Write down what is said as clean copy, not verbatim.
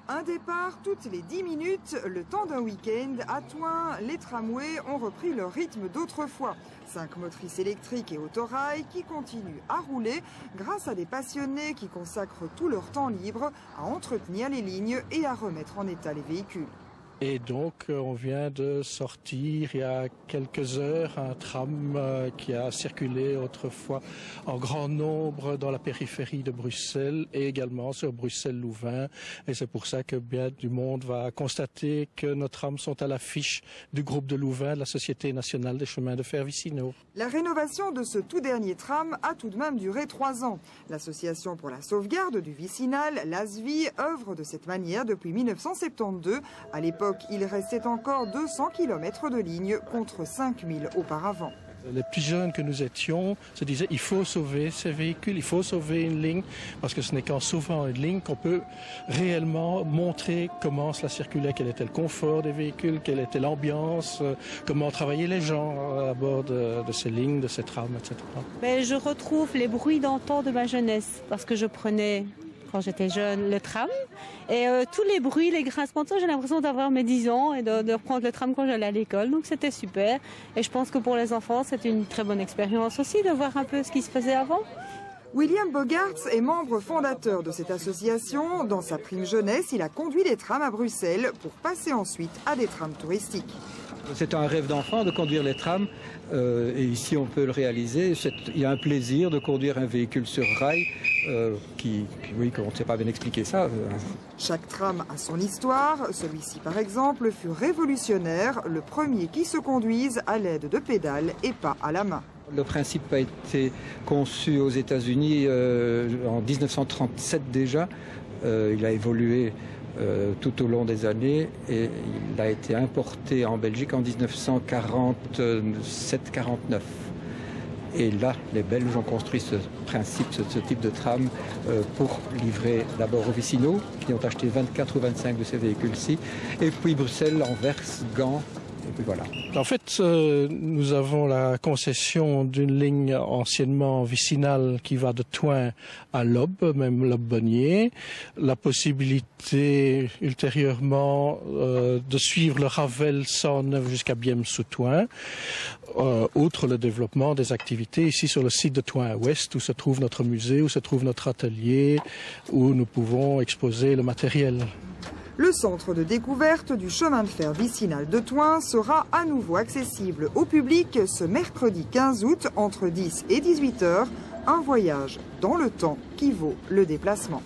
Un départ toutes les 10 minutes, le temps d'un week-end. À Thoin, les tramways ont repris leur rythme d'autrefois. 5 motrices électriques et autorail qui continuent à rouler grâce à des passionnés qui consacrent tout leur temps libre à entretenir les lignes et à remettre en état les véhicules. Et donc, on vient de sortir il y a quelques heures un tram qui a circulé autrefois en grand nombre dans la périphérie de Bruxelles et également sur Bruxelles-Louvain. Et c'est pour ça que bien du monde va constater que nos trams sont à l'affiche du groupe de Louvain de la Société nationale des chemins de fer vicinaux. La rénovation de ce tout dernier tram a tout de même duré 3 ans. L'Association pour la sauvegarde du vicinal, l'ASVI, œuvre de cette manière depuis 1972. À l'époque, il restait encore 200 km de ligne contre 5000 auparavant. Les plus jeunes que nous étions se disaient il faut sauver ces véhicules, il faut sauver une ligne, parce que ce n'est qu'en sauvant une ligne qu'on peut réellement montrer comment cela circulait, quel était le confort des véhicules, quelle était l'ambiance, comment travaillaient les gens à bord de ces lignes, de ces trams, etc. Mais je retrouve les bruits d'antan de ma jeunesse, parce que je prenais, quand j'étais jeune, le tram. Et tous les bruits, les grincements, j'ai l'impression d'avoir mes 10 ans et de reprendre le tram quand j'allais à l'école. Donc c'était super. Et je pense que pour les enfants, c'est une très bonne expérience aussi de voir un peu ce qui se faisait avant. William Bogaerts est membre fondateur de cette association. Dans sa prime jeunesse, il a conduit des trams à Bruxelles pour passer ensuite à des trams touristiques. C'est un rêve d'enfant de conduire les trams et ici on peut le réaliser. Il y a un plaisir de conduire un véhicule sur rail oui, on ne sait pas bien expliquer ça. Chaque tram a son histoire. Celui-ci par exemple fut révolutionnaire, le premier qui se conduise à l'aide de pédales et pas à la main. Le principe a été conçu aux États-Unis en 1937 déjà. Il a évolué tout au long des années et il a été importé en Belgique en 1947-49. Et là, les Belges ont construit ce principe, ce type de tram pour livrer d'abord aux vicinaux qui ont acheté 24 ou 25 de ces véhicules-ci, et puis Bruxelles, Anvers, Gand. Et puis voilà. En fait, nous avons la concession d'une ligne anciennement vicinale qui va de Thoin à Lobbes, même Lobbes-Bonnier. La possibilité ultérieurement de suivre le Ravel 109 jusqu'à Bième-sous-Thoin. Outre le développement des activités ici sur le site de Thoin-Ouest où se trouve notre musée, où se trouve notre atelier, où nous pouvons exposer le matériel. Le centre de découverte du chemin de fer vicinal de Thoin sera à nouveau accessible au public ce mercredi 15 août entre 10 et 18 h. Un voyage dans le temps qui vaut le déplacement.